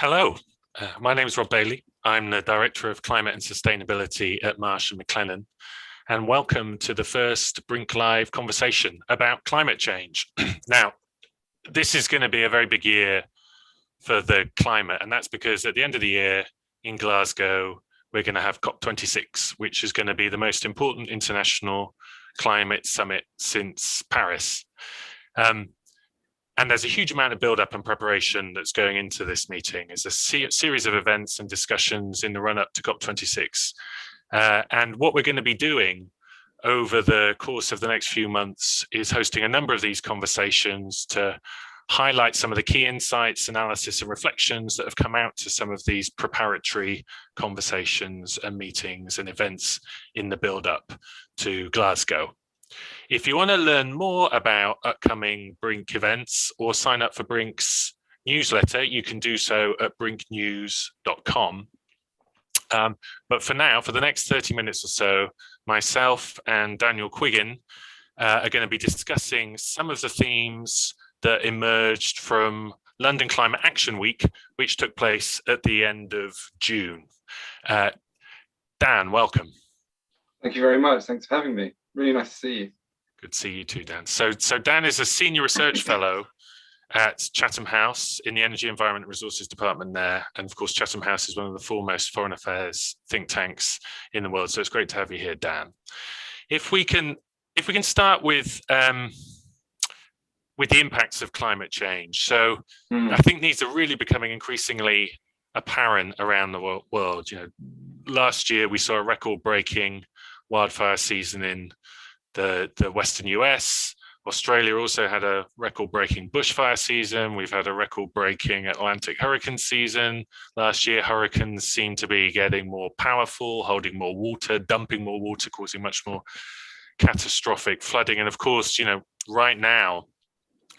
Hello, my name is Rob Bailey. I'm the Director of Climate and Sustainability at Marsh McLennan, and welcome to the first BRINK Live conversation about climate change. Now, this is going to be a very big year for the climate, and that's because at the end of the year in Glasgow, we're going to have COP26, which is going to be the most important international climate summit since Paris. And there's a huge amount of build-up and preparation that's going into this meeting. There's a series of events and discussions in the run-up to COP26. And what we're going to be doing over the course of the next few months is hosting a number of these conversations to highlight some of the key insights, analysis, and reflections that have come out to some of these preparatory conversations and meetings and events in the build-up to Glasgow. If you want to learn more about upcoming BRINK events or sign up for BRINK's newsletter, you can do so at brinknews.com. But for now, for the next 30 minutes or so, myself and Daniel Quiggin are going to be discussing some of the themes that emerged from London Climate Action Week, which took place at the end of June. Dan, welcome. Thank you very much. Thanks for having me. Really nice to see you. Good to see you too, Dan. So Dan is a senior research fellow at Chatham House in the Energy, Environment and Resources Department there. And of course, Chatham House is one of the foremost foreign affairs think tanks in the world. So it's great to have you here, Dan. If we can start with the impacts of climate change. So I think these are really becoming increasingly apparent around the world. You know, last year we saw a record-breaking wildfire season in the Western US. Australia also had a record-breaking bushfire season. We've had a record-breaking Atlantic hurricane season. Last year, hurricanes seem to be getting more powerful, holding more water, dumping more water, causing much more catastrophic flooding. And of course, you know, right now,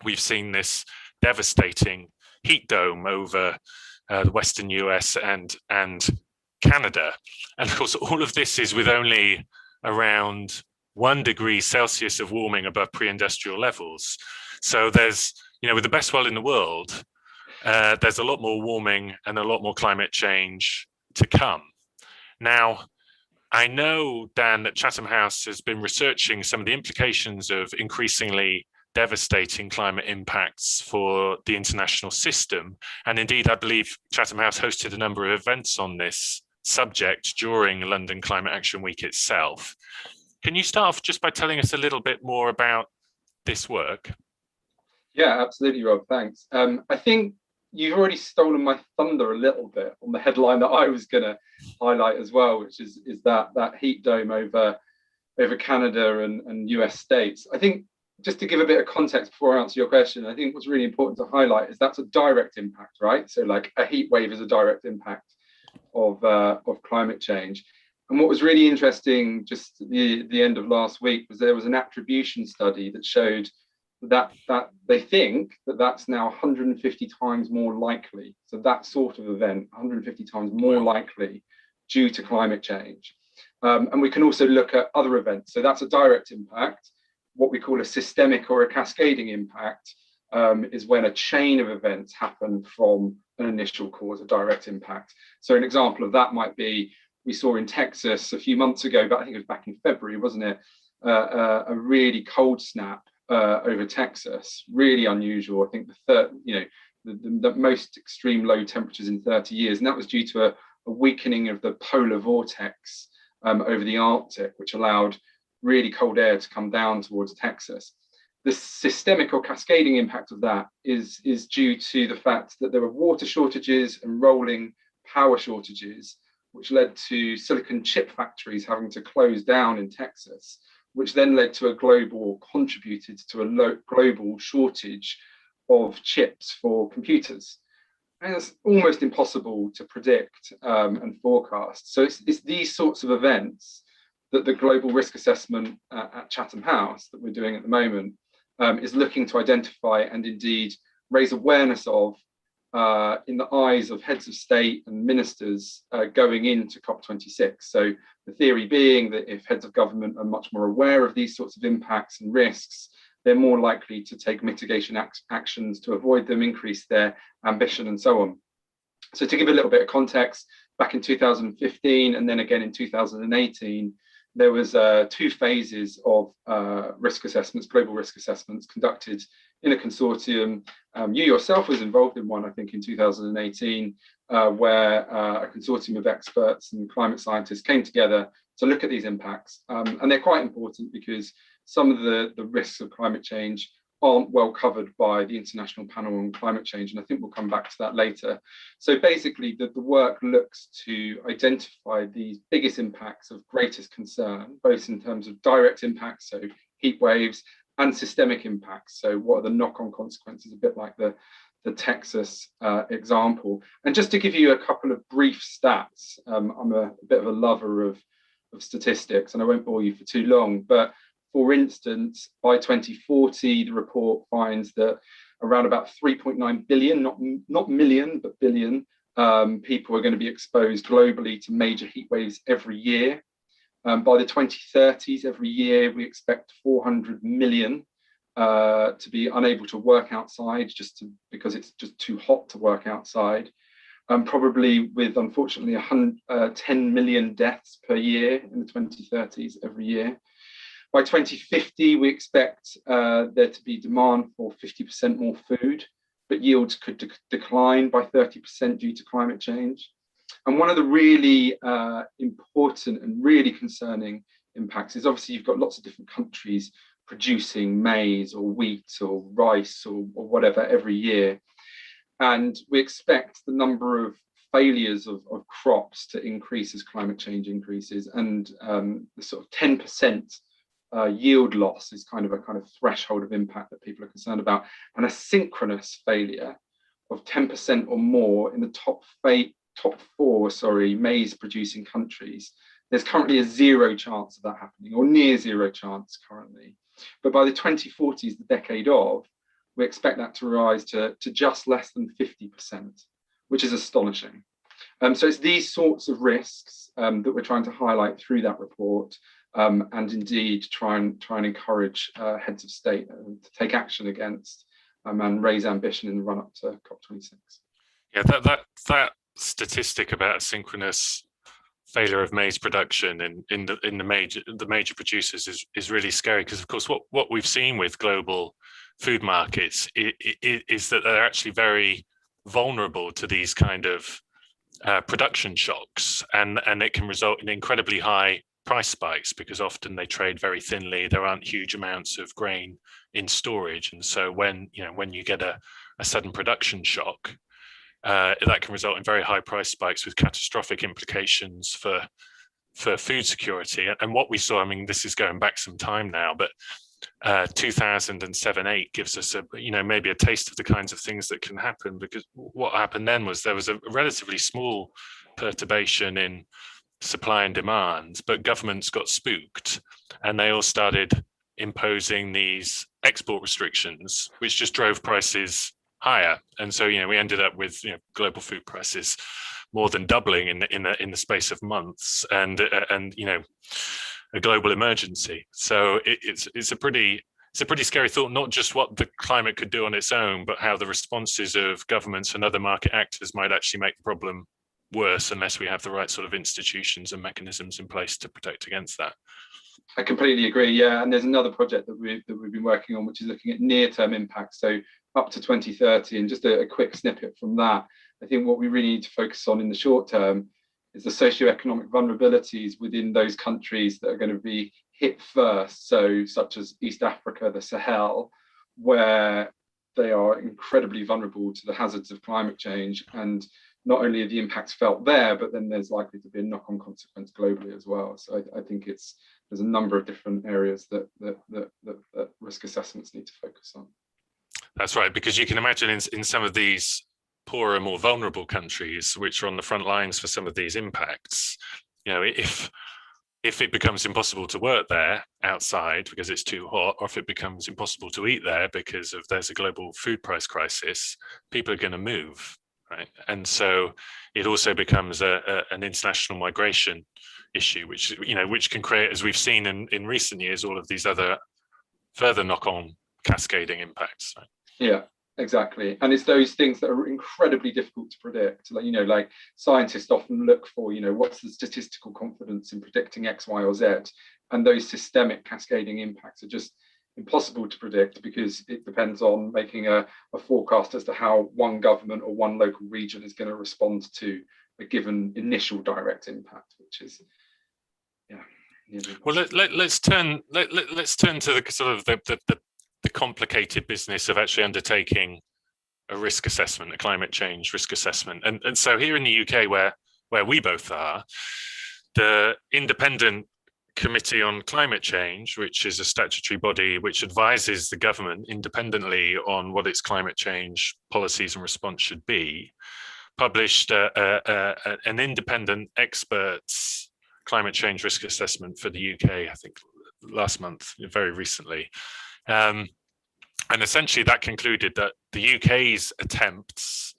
we've seen this devastating heat dome over the Western US and Canada. And of course, all of this is with only around 1 degree Celsius of warming above pre-industrial levels. So there's, you know, with the best will in the world, there's a lot more warming and a lot more climate change to come. Now, I know, Dan, that Chatham House has been researching some of the implications of increasingly devastating climate impacts for the international system. And indeed, I believe Chatham House hosted a number of events on this subject during London Climate Action Week itself. Can you start off just by telling us a little bit more about this work? Yeah, absolutely, Rob. Thanks. I think you've already stolen my thunder a little bit on the headline that I was going to highlight as well, which is that heat dome over Canada and US states. I think just to give a bit of context before I answer your question, I think what's really important to highlight is that's a direct impact, right? So like a heat wave is a direct impact of climate change. And what was really interesting just at the end of last week was there was an attribution study that showed that they think that's now 150 times more likely. So that sort of event, 150 times more likely due to climate change. And we can also look at other events. So that's a direct impact. What we call a systemic or a cascading impact is when a chain of events happen from an initial cause, a direct impact. So an example of that might be, we saw in Texas a few months ago, but I think it was back in February, wasn't it? A really cold snap over Texas, really unusual. I think the most extreme low temperatures in 30 years, and that was due to a weakening of the polar vortex over the Arctic, which allowed really cold air to come down towards Texas. The systemic or cascading impact of that is due to the fact that there were water shortages and rolling power shortages, which led to silicon chip factories having to close down in Texas, which then led to contributed to a global shortage of chips for computers. And it's almost impossible to predict and forecast. So it's these sorts of events that the global risk assessment at Chatham House that we're doing at the moment is looking to identify and indeed raise awareness of in the eyes of heads of state and ministers going into COP26. So the theory being that if heads of government are much more aware of these sorts of impacts and risks, they're more likely to take mitigation actions to avoid them, increase their ambition and so on. So to give a little bit of context, back in 2015 and then again in 2018, there was 2 phases of risk assessments, global risk assessments conducted in a consortium. You yourself was involved in one, I think, in 2018, where a consortium of experts and climate scientists came together to look at these impacts. And they're quite important because some of the risks of climate change aren't well covered by the International Panel on Climate Change, and I think we'll come back to that later. So basically, the work looks to identify the biggest impacts of greatest concern, both in terms of direct impacts, so heat waves, and systemic impacts. So what are the knock-on consequences, a bit like the Texas example. And just to give you a couple of brief stats, I'm a bit of a lover of statistics, and I won't bore you for too long, but for instance, by 2040, the report finds that around about 3.9 billion, not million, but billion people are going to be exposed globally to major heat waves every year. By the 2030s, every year, we expect 400 million to be unable to work outside because it's just too hot to work outside. Probably with, unfortunately, 10 million deaths per year in the 2030s every year. By 2050, we expect there to be demand for 50% more food, but yields could decline by 30% due to climate change. And one of the really important and really concerning impacts is obviously you've got lots of different countries producing maize or wheat or rice or whatever every year. And we expect the number of failures of crops to increase as climate change increases, and the sort of 10% yield loss is kind of a threshold of impact that people are concerned about, and a synchronous failure of 10% or more in the top 4 maize producing countries. There's currently a 0 chance of that happening, or near 0 chance currently. But by the 2040s, the decade of, we expect that to rise to just less than 50%, which is astonishing. So it's these sorts of risks that we're trying to highlight through that report, and indeed try and encourage heads of state to take action against and raise ambition in the run-up to COP26. Yeah, that statistic about a synchronous failure of maize production in the major producers is really scary, because of course what we've seen with global food markets is that they're actually very vulnerable to these kind of production shocks, and it can result in incredibly high price spikes, because often they trade very thinly. There aren't huge amounts of grain in storage, and so when you get a sudden production shock, that can result in very high price spikes with catastrophic implications for food security. And what we saw, I mean, this is going back some time now, but 2007-8 gives us maybe a taste of the kinds of things that can happen, because what happened then was there was a relatively small perturbation in supply and demand, but governments got spooked and they all started imposing these export restrictions, which just drove prices higher. And so we ended up with global food prices more than doubling in the space of months, and a global emergency. So it's a pretty scary thought, not just what the climate could do on its own, but how the responses of governments and other market actors might actually make the problem worse unless we have the right sort of institutions and mechanisms in place to protect against that. I completely agree. Yeah, and there's another project that we've been working on, which is looking at near-term impacts, so up to 2030. And just a quick snippet from that, I think what we really need to focus on in the short term is the socioeconomic vulnerabilities within those countries that are going to be hit first, so such as East Africa, the Sahel, where they are incredibly vulnerable to the hazards of climate change. And not only are the impacts felt there, but then there's likely to be a knock-on consequence globally as well. So I think there's a number of different areas that risk assessments need to focus on. That's right, because you can imagine in some of these poorer, more vulnerable countries, which are on the front lines for some of these impacts, if it becomes impossible to work there outside because it's too hot, or if it becomes impossible to eat there because there's a global food price crisis, people are going to move, right? And so it also becomes an international migration issue, which can create, as we've seen in recent years, all of these other further knock-on cascading impacts. Right? Yeah. Exactly. And it's those things that are incredibly difficult to predict. Like, like scientists often look for, what's the statistical confidence in predicting X, Y, or Z? And those systemic cascading impacts are just impossible to predict because it depends on making a forecast as to how one government or one local region is going to respond to a given initial direct impact, which is, Well, let's turn to the sort of the complicated business of actually undertaking a risk assessment, a climate change risk assessment. And so here in the UK, where we both are, the Independent Committee on Climate Change, which is a statutory body which advises the government independently on what its climate change policies and response should be, published an independent experts climate change risk assessment for the UK, I think last month, very recently. And essentially that concluded that the UK's attempts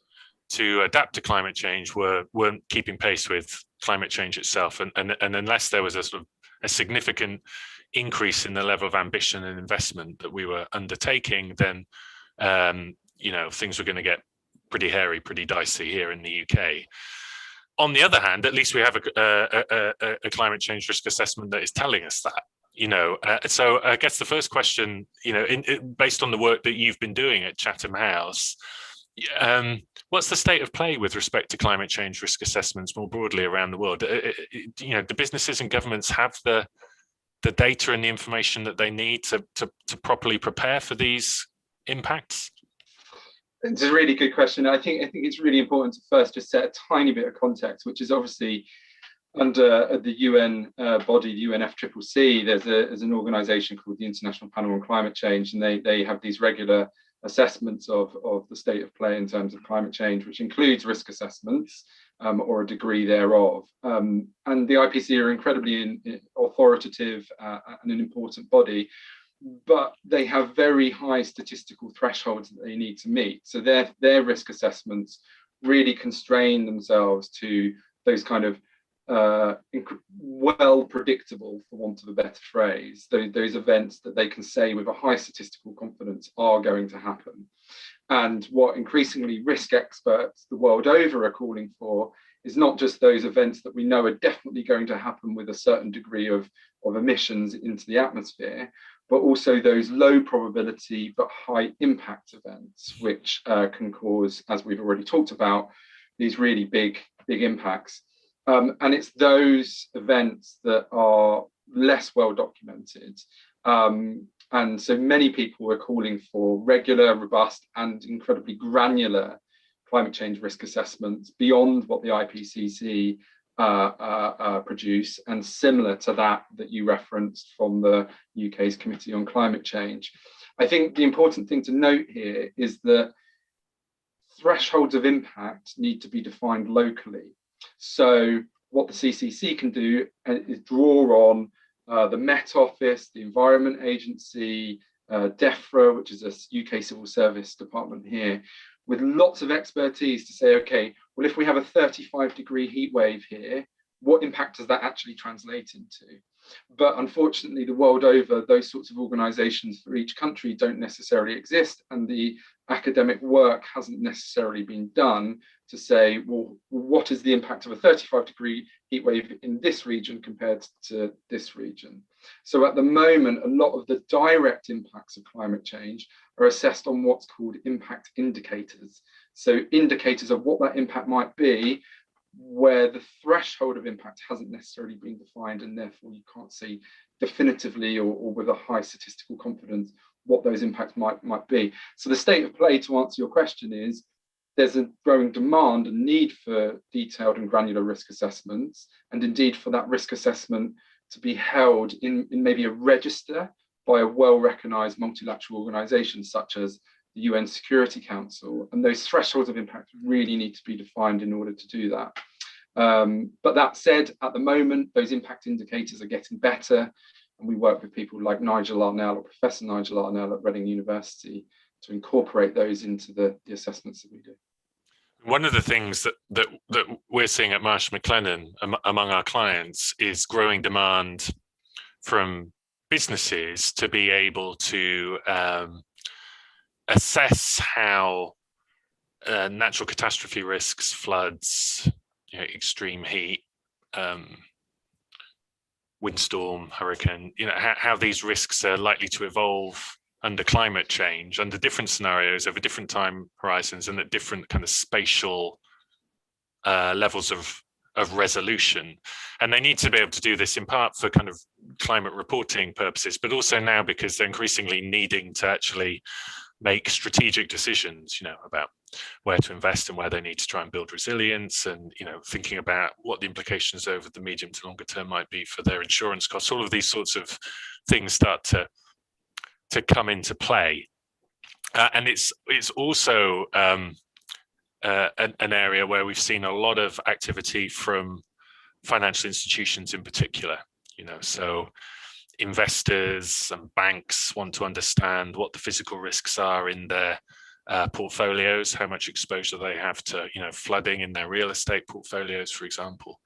to adapt to climate change weren't keeping pace with climate change itself. And unless there was a sort of a significant increase in the level of ambition and investment that we were undertaking, then things were going to get pretty hairy, pretty dicey here in the UK. On the other hand, at least we have a climate change risk assessment that is telling us that. So I guess the first question, based on the work that you've been doing at Chatham House, what's the state of play with respect to climate change risk assessments more broadly around the world? Do businesses and governments have the data and the information that they need to properly prepare for these impacts? It's a really good question. I think it's really important to first just set a tiny bit of context, which is obviously under the UN body, the UNFCCC, there's an organization called the International Panel on Climate Change, and they have these regular assessments of the state of play in terms of climate change, which includes risk assessments or a degree thereof. And the IPC are incredibly authoritative and an important body, but they have very high statistical thresholds that they need to meet. So their risk assessments really constrain themselves to those kind of well predictable, for want of a better phrase, those events that they can say with a high statistical confidence are going to happen. And what increasingly risk experts the world over are calling for is not just those events that we know are definitely going to happen with a certain degree of emissions into the atmosphere, but also those low probability but high impact events, which can cause, as we've already talked about, these really big impacts. And it's those events that are less well documented. And so many people are calling for regular, robust, and incredibly granular climate change risk assessments beyond what the IPCC produce, and similar to that you referenced from the UK's Committee on Climate Change. I think the important thing to note here is that thresholds of impact need to be defined locally. So what the CCC can do is draw on the Met Office, the Environment Agency, DEFRA, which is a UK civil service department here, with lots of expertise to say, okay, well, if we have a 35-degree heat wave here, what impact does that actually translate into? But unfortunately, the world over, those sorts of organizations for each country don't necessarily exist, and the academic work hasn't necessarily been done to say, well, what is the impact of a 35-degree heat wave in this region compared to this region? So at the moment, a lot of the direct impacts of climate change are assessed on what's called impact indicators. So indicators of what that impact might be, where the threshold of impact hasn't necessarily been defined, and therefore you can't see definitively or with a high statistical confidence what those impacts might be. So the state of play, to answer your question, is there's a growing demand and need for detailed and granular risk assessments, and indeed for that risk assessment to be held in maybe a register by a well-recognized multilateral organization such as the UN Security Council, and those thresholds of impact really need to be defined in order to do that. But that said, at the moment, those impact indicators are getting better, and we work with people like Nigel Arnell, or Professor Nigel Arnell at Reading University, to incorporate those into the assessments that we do. One of the things that we're seeing at Marsh McLennan among our clients is growing demand from businesses to be able to assess how natural catastrophe risks, floods, extreme heat, windstorm, hurricane, how these risks are likely to evolve under climate change, under different scenarios over different time horizons and at different kind of spatial levels of resolution. And they need to be able to do this in part for kind of climate reporting purposes, but also now because they're increasingly needing to actually make strategic decisions, about where to invest and where they need to try and build resilience, and thinking about what the implications over the medium to longer term might be for their insurance costs. All of these sorts of things start to come into play, and it's also an area where we've seen a lot of activity from financial institutions in particular. So investors and banks want to understand what the physical risks are in their portfolios, how much exposure they have to flooding in their real estate portfolios, for example.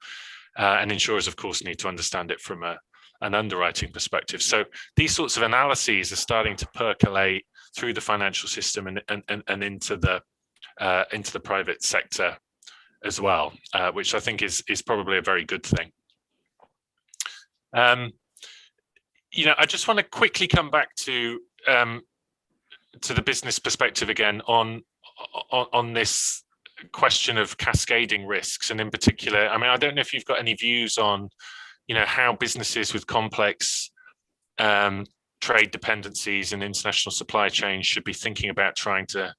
And insurers, of course, need to understand it from an underwriting perspective. So these sorts of analyses are starting to percolate through the financial system and into the private sector as well, which I think is probably a very good thing. I just want to quickly come back to the business perspective again on this question of cascading risks, and in particular, I don't know if you've got any views on, how businesses with complex trade dependencies and international supply chains should be thinking about trying to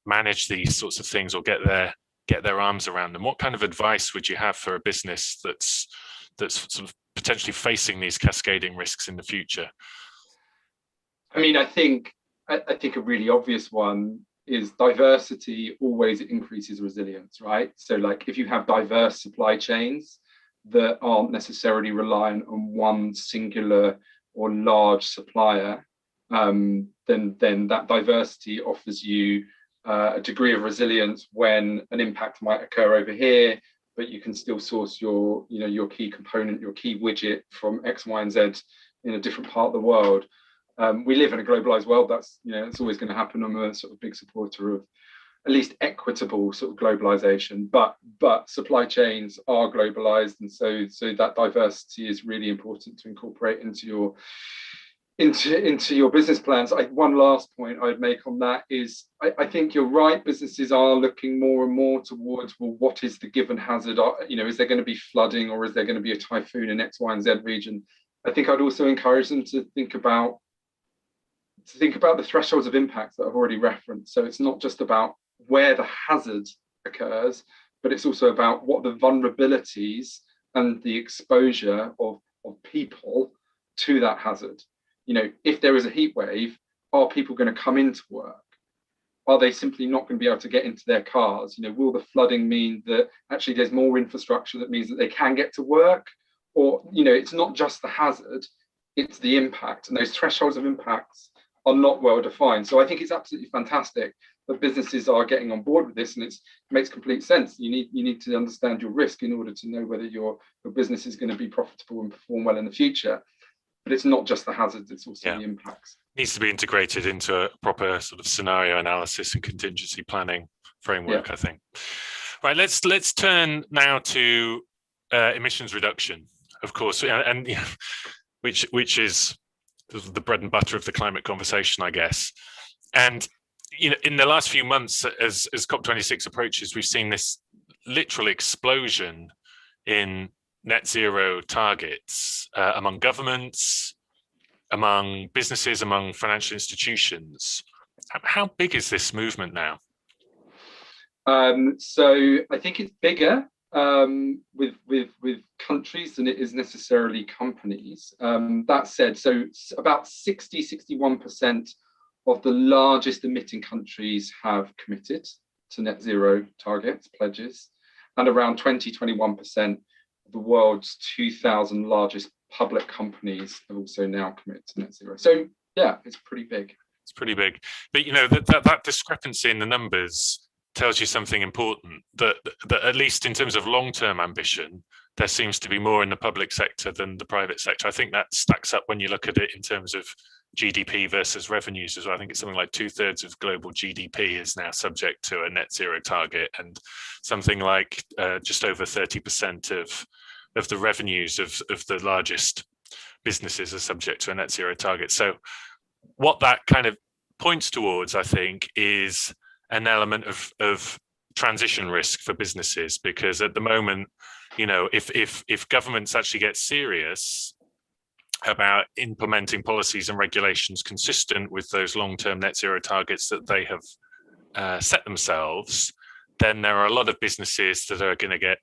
manage these sorts of things or get their arms around them. What kind of advice would you have for a business that's sort of potentially facing these cascading risks in the future? I think a really obvious one is diversity always increases resilience, right? So like if you have diverse supply chains that aren't necessarily reliant on one singular or large supplier, then that diversity offers you a degree of resilience when an impact might occur over here, but you can still source your key component, your key widget from X, Y, and Z in a different part of the world. We live in a globalized world. That's it's always going to happen. I'm a sort of big supporter of at least equitable sort of globalization, but supply chains are globalized, and so that diversity is really important to incorporate into your business plans. One last point I'd make on that is I think you're right. Businesses are looking more and more towards, well, what is the given hazard? Is there going to be flooding, or is there going to be a typhoon in X, Y, and Z region? I think I'd also encourage them to think about the thresholds of impact that I've already referenced. So it's not just about where the hazard occurs, but it's also about what the vulnerabilities and the exposure of people to that hazard. If there is a heat wave, are people going to come into work? Are they simply not going to be able to get into their cars? Will the flooding mean that actually there's more infrastructure that means that they can get to work? Or, it's not just the hazard, it's the impact. And those thresholds of impacts are not well defined. So I think it's absolutely fantastic that businesses are getting on board with this, and it makes complete sense. You need to understand your risk in order to know whether your business is going to be profitable and perform well in the future. But it's not just the hazards, it's also the impacts. Needs to be integrated into a proper sort of scenario analysis and contingency planning framework, I think. Right, let's turn now to emissions reduction, of course, and which is the bread and butter of the climate conversation, I guess. And in the last few months, as COP26 approaches, we've seen this literal explosion in net zero targets among governments, among businesses, among financial institutions. How big is this movement now? So I think it's bigger with countries than it is necessarily companies. That said, so about 61% of the largest emitting countries have committed to net zero targets, pledges, and around 21% of the world's 2,000 largest public companies have also now committed to net zero. So yeah, it's pretty big. It's pretty big. But that discrepancy in the numbers tells you something important, that at least in terms of long-term ambition, there seems to be more in the public sector than the private sector. I think that stacks up when you look at it in terms of GDP versus revenues as well. I think it's something like 2/3 of global GDP is now subject to a net zero target, and something like just over 30% of the revenues of the largest businesses are subject to a net zero target. So what that kind of points towards, I think, is an element of transition risk for businesses, because at the moment, you know, if governments actually get serious about implementing policies and regulations consistent with those long-term net zero targets that they have set themselves, then there are a lot of businesses that are going to get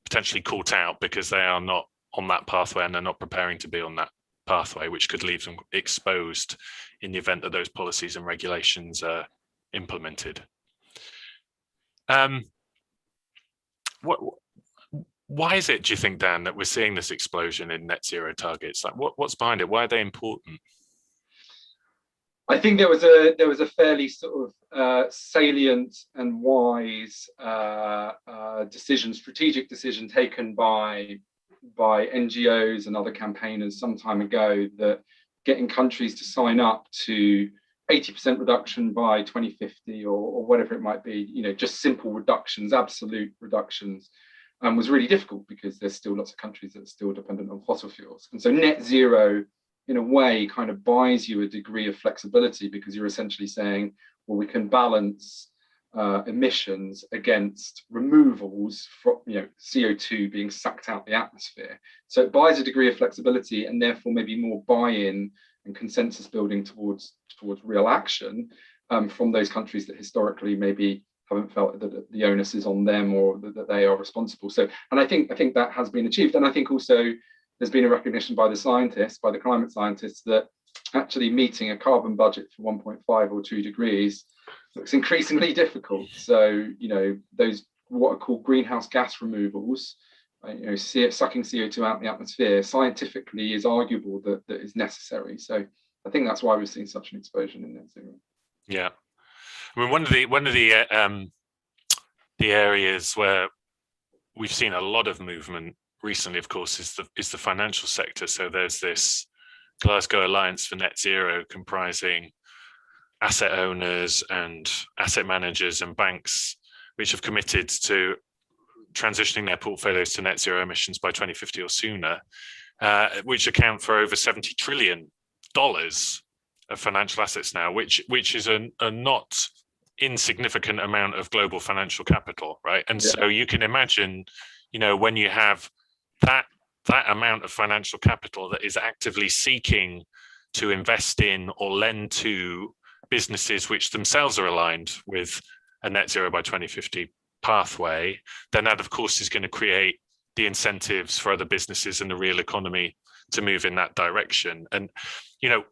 potentially caught out because they are not on that pathway and they're not preparing to be on that pathway, which could leave them exposed in the event that those policies and regulations are implemented. Why is it, do you think, Dan, that we're seeing this explosion in net zero targets? Like, what's behind it? Why are they important? I think there was a fairly sort of salient and wise strategic decision taken by NGOs and other campaigners some time ago, that getting countries to sign up to 80% reduction by 2050 or whatever it might be, you know, just simple reductions, absolute reductions, was really difficult, because there's still lots of countries that are still dependent on fossil fuels. And so net zero, in a way, kind of buys you a degree of flexibility, because you're essentially saying, well, we can balance emissions against removals from, you know, CO2 being sucked out the atmosphere. So it buys a degree of flexibility, and therefore maybe more buy-in and consensus building towards real action from those countries that historically maybe haven't felt that the onus is on them, or that they are responsible. So, and I think that has been achieved. And I think also there's been a recognition by the scientists, by the climate scientists, that actually meeting a carbon budget for 1.5 or 2 degrees looks increasingly difficult. So, you know, those what are called greenhouse gas removals, you know, sucking CO2 out of the atmosphere, scientifically is arguable that is necessary. So I think that's why we're seeing such an explosion in net zero. Yeah, I mean, one of the areas where we've seen a lot of movement recently, of course, is the financial sector. So there's this Glasgow Alliance for Net Zero, comprising asset owners and asset managers and banks, which have committed to transitioning their portfolios to net zero emissions by 2050 or sooner, which account for over $70 trillion of financial assets now, which is a not insignificant amount of global financial capital, right? And yeah. So you can imagine, you know, when you have that amount of financial capital that is actively seeking to invest in or lend to businesses which themselves are aligned with a net zero by 2050 pathway, then that of course is going to create the incentives for other businesses in the real economy to move in that direction. And, you know,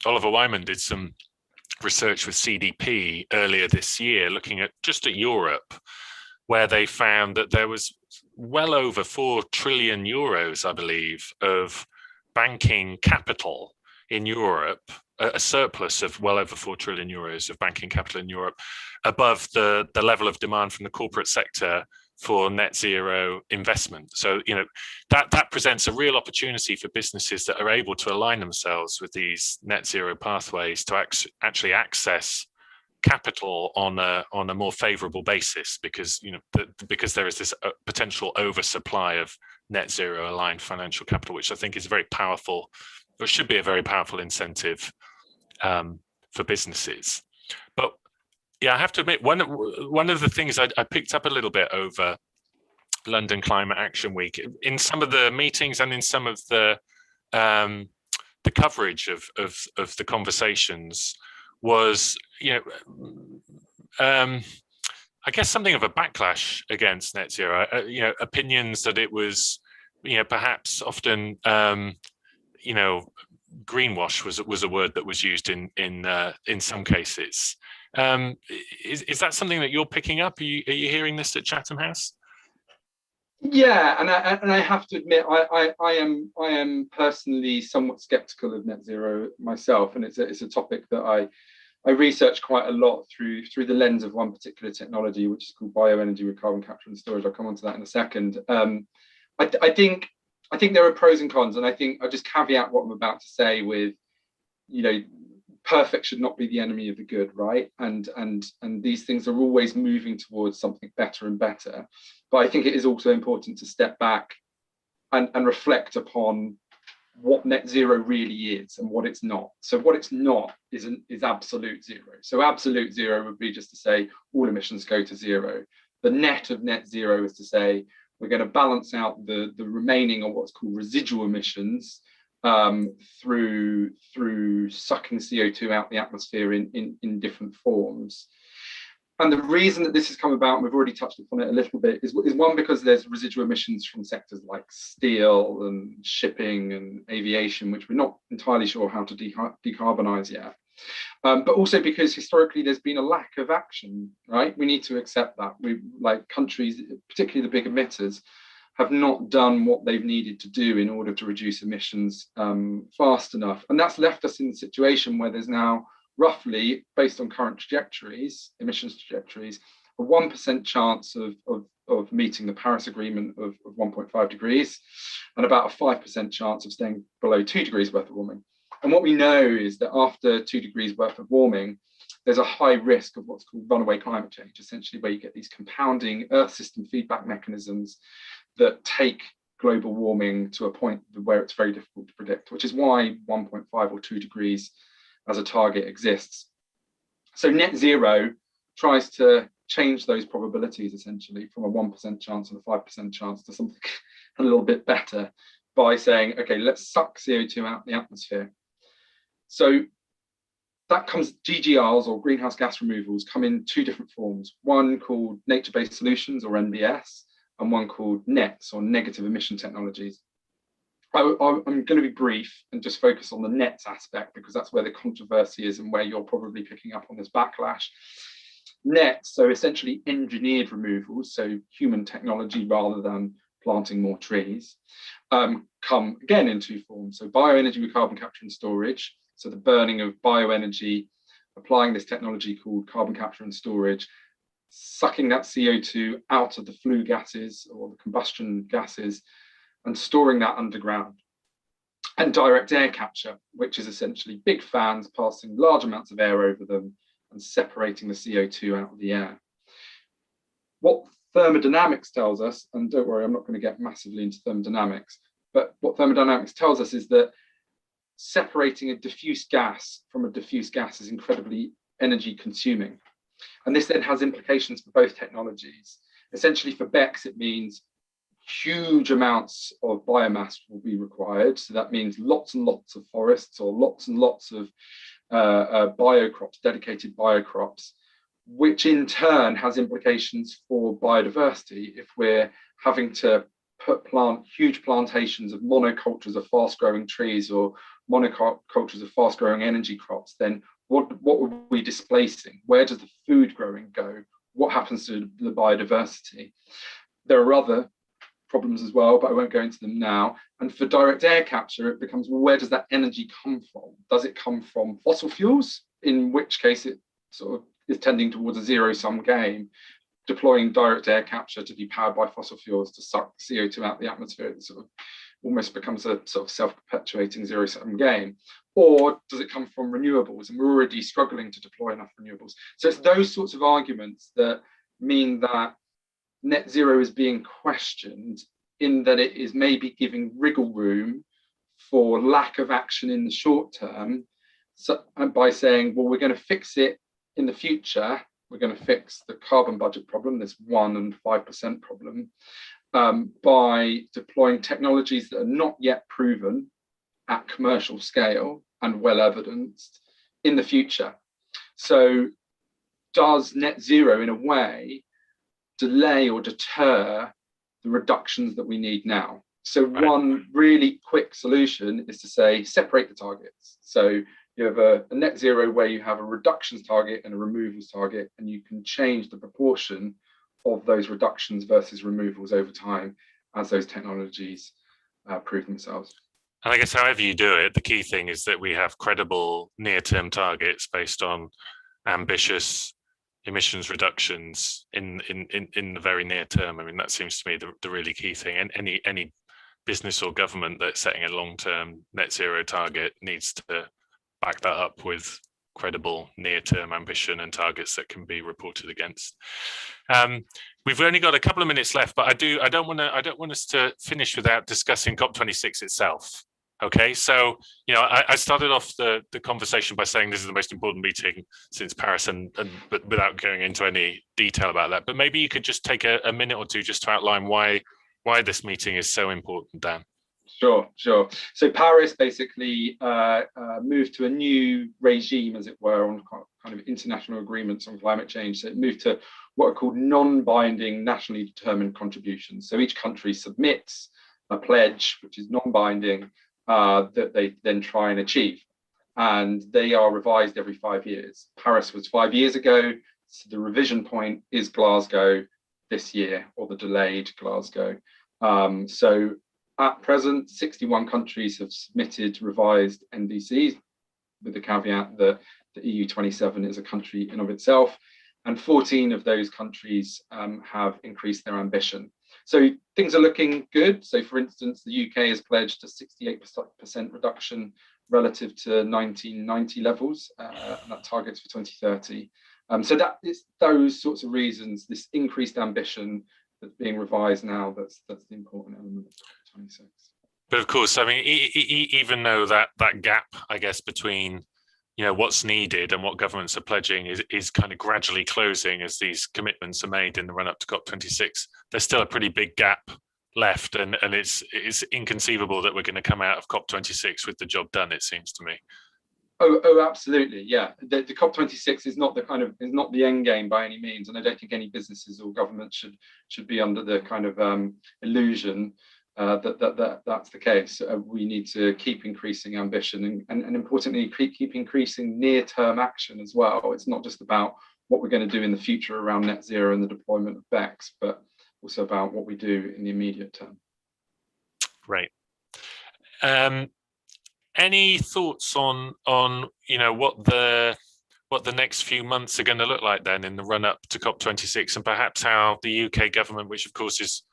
Oliver Wyman did some research with CDP earlier this year, looking at Europe, where they found that there was well over 4 trillion euros, I believe, of banking capital in Europe, a surplus of well over 4 trillion euros of banking capital in Europe, above the level of demand from the corporate sector for net zero investment. So, you know, that presents a real opportunity for businesses that are able to align themselves with these net zero pathways to actually access capital on a more favorable basis, because, you know, because there is this potential oversupply of net zero aligned financial capital, which I think is a very powerful, or should be a very powerful incentive for businesses. But yeah, I have to admit, one of the things I picked up a little bit over London Climate Action Week, in some of the meetings and in some of the coverage of the conversations, was, you know, I guess something of a backlash against net zero. You know, opinions that it was, you know, perhaps often, you know, greenwash was a word that was used in some cases. Is that something that you're picking up? Are you hearing this at Chatham House? Yeah, and I have to admit, I am personally somewhat skeptical of net zero myself, and it's a topic that I research quite a lot through the lens of one particular technology, which is called bioenergy with carbon capture and storage. I'll come on to that in a second. I think I think there are pros and cons, and I think I'll just caveat what I'm about to say with, perfect should not be the enemy of the good, right? And these things are always moving towards something better and better. But I think it is also important to step back and reflect upon what net zero really is and what it's not. So what it's not is absolute zero. So absolute zero would be just to say all emissions go to zero. The net of net zero is to say we're going to balance out the remaining, or what's called residual emissions, through sucking CO2 out the atmosphere in different forms. And the reason that this has come about, and we've already touched upon it a little bit, is one, because there's residual emissions from sectors like steel and shipping and aviation, which we're not entirely sure how to decarbonize yet. But also because historically there's been a lack of action, right? We need to accept that. Countries, particularly the big emitters, have not done what they've needed to do in order to reduce emissions fast enough. And that's left us in the situation where there's now roughly, based on current emissions trajectories, a 1% chance of meeting the Paris Agreement of 1.5 degrees, and about a 5% chance of staying below 2 degrees worth of warming. And what we know is that after 2 degrees worth of warming, there's a high risk of what's called runaway climate change, essentially where you get these compounding Earth system feedback mechanisms that take global warming to a point where it's very difficult to predict, which is why 1.5 or 2 degrees as a target exists. So net zero tries to change those probabilities, essentially from a 1% chance and a 5% chance to something a little bit better, by saying, okay, let's suck CO2 out the atmosphere. So that comes, GGRs, or greenhouse gas removals, come in two different forms, one called nature-based solutions, or NBS, and one called NETs, or negative emission technologies. I'm going to be brief and just focus on the NETs aspect, because that's where the controversy is and where you're probably picking up on this backlash. NETs, so essentially engineered removals, so human technology rather than planting more trees, come again in two forms. So bioenergy with carbon capture and storage, so the burning of bioenergy, applying this technology called carbon capture and storage, sucking that CO2 out of the flue gases or the combustion gases and storing that underground. And direct air capture, which is essentially big fans passing large amounts of air over them and separating the CO2 out of the air. What thermodynamics tells us, and don't worry, I'm not going to get massively into thermodynamics, but what thermodynamics tells us is that separating a diffuse gas from a diffuse gas is incredibly energy consuming. And this then has implications for both technologies. Essentially for BECCS, it means huge amounts of biomass will be required. So that means lots and lots of forests, or lots and lots of biocrops, dedicated biocrops, which in turn has implications for biodiversity. If we're having to plant huge plantations of monocultures of fast-growing trees or monocultures of fast-growing energy crops, then what are we displacing? Where does the food growing go? What happens to the biodiversity? There are other problems as well, but I won't go into them now. And for direct air capture, it becomes, well, where does that energy come from? Does it come from fossil fuels, in which case it sort of is tending towards a zero-sum game, deploying direct air capture to be powered by fossil fuels to suck CO2 out of the atmosphere? It sort of almost becomes a sort of self-perpetuating zero-sum game. Or does it come from renewables? And we're already struggling to deploy enough renewables. So it's those sorts of arguments that mean that net zero is being questioned, in that it is maybe giving wriggle room for lack of action in the short term, so, and by saying, well, we're going to fix it in the future. We're going to fix the carbon budget problem, this 1% and 5% problem, by deploying technologies that are not yet proven at commercial scale and well evidenced in the future. So does net zero in a way delay or deter the reductions that we need now? So one really quick solution is to say, separate the targets. So you have a net zero where you have a reductions target and a removals target, and you can change the proportion of those reductions versus removals over time as those technologies prove themselves. And I guess however you do it, the key thing is that we have credible near-term targets based on ambitious emissions reductions in the very near term. I mean, that seems to me the really key thing. And any business or government that's setting a long-term net zero target needs to back that up with credible near-term ambition and targets that can be reported against. We've only got a couple of minutes left, but I don't want us to finish without discussing COP26 itself. Okay, so I started off the conversation by saying this is the most important meeting since Paris, but without going into any detail about that. But maybe you could just take a minute or two just to outline why this meeting is so important, Dan. Sure. So Paris basically moved to a new regime, as it were, on kind of international agreements on climate change. So it moved to what are called non-binding nationally determined contributions. So each country submits a pledge, which is non-binding, that they then try and achieve. And they are revised every 5 years. Paris was 5 years ago. So the revision point is Glasgow this year, or the delayed Glasgow. So at present, 61 countries have submitted revised NDCs, with the caveat that the EU27 is a country in of itself, and 14 of those countries have increased their ambition. So things are looking good. So for instance, the UK has pledged a 68% reduction relative to 1990 levels, and that targets for 2030. So that is those sorts of reasons, this increased ambition that's being revised now, that's the important element of 26. But of course, I mean, even though that gap, I guess, between what's needed and what governments are pledging is kind of gradually closing as these commitments are made in the run up to COP26, there's still a pretty big gap left, and it's inconceivable that we're going to come out of COP26 with the job done, it seems to me. Oh, absolutely, yeah. The COP26 is not the end game by any means, and I don't think any businesses or governments should be under the kind of illusion that's the case. We need to keep increasing ambition and importantly keep increasing near-term action as well. It's not just about what we're going to do in the future around net zero and the deployment of BECCS, but also about what we do in the immediate term. Right. Any thoughts on what the next few months are going to look like then in the run up to COP26, and perhaps how the UK government, which of course is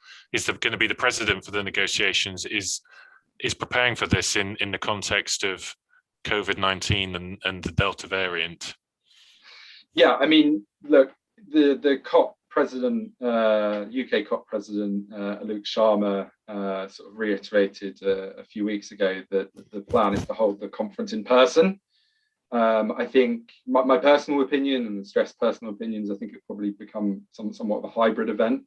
going to be the president for the negotiations, is preparing for this in the context of COVID-19 and the Delta variant? Yeah, I mean, look, the COP president, UK COP president, Luke Sharma, sort of reiterated a few weeks ago that the plan is to hold the conference in person. I think my personal opinion, and stress personal opinions, I think it probably become somewhat of a hybrid event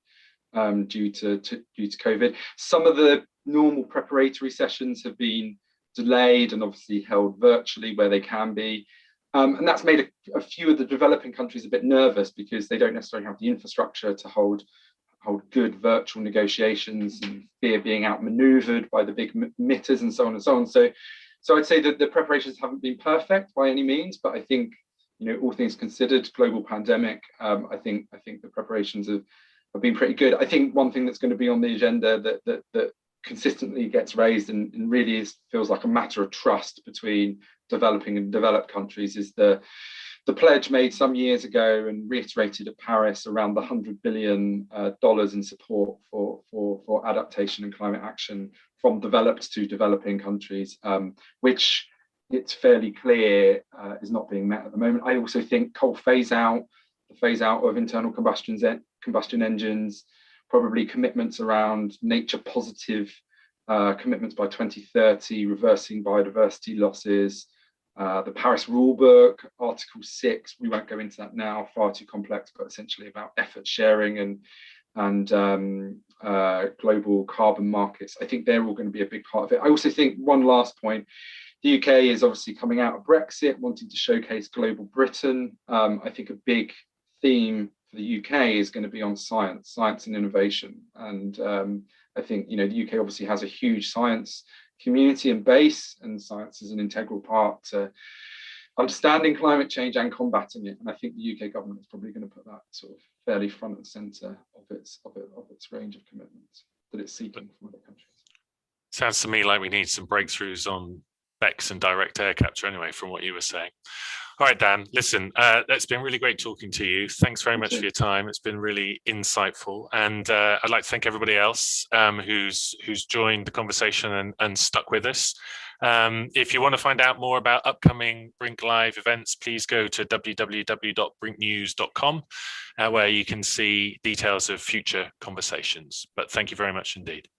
due to COVID. Some of the normal preparatory sessions have been delayed and obviously held virtually where they can be. And that's made a few of the developing countries a bit nervous because they don't necessarily have the infrastructure to hold good virtual negotiations, and fear being outmaneuvered by the big emitters and so on and so on. So I'd say that the preparations haven't been perfect by any means, but I think, all things considered, global pandemic, I think the preparations have been pretty good. I think one thing that's going to be on the agenda that consistently gets raised and really feels like a matter of trust between developing and developed countries is the pledge made some years ago and reiterated at Paris around the $100 billion in support for adaptation and climate action from developed to developing countries, which it's fairly clear is not being met at the moment. I also think the phase out of internal combustion engines, probably commitments around nature positive commitments by 2030, reversing biodiversity losses, the Paris rulebook, Article 6, we won't go into that now, far too complex, but essentially about effort sharing and global carbon markets. I think they're all going to be a big part of it. I also think one last point, the UK is obviously coming out of Brexit, wanting to showcase global Britain. I think a big theme for the UK is going to be on science and innovation. And I think, the UK obviously has a huge science community and base, and science is an integral part to understanding climate change and combating it. And I think the UK government is probably going to put that sort of fairly front and center of its range of commitments that it's seeking from other countries. Sounds to me like we need some breakthroughs on BECCS and direct air capture anyway, from what you were saying. All right, Dan, listen, it's been really great talking to you. Thanks very much for your time. It's been really insightful. And I'd like to thank everybody else who's joined the conversation and stuck with us. If you want to find out more about upcoming BRINK Live events, please go to www.brinknews.com, where you can see details of future conversations. But thank you very much indeed.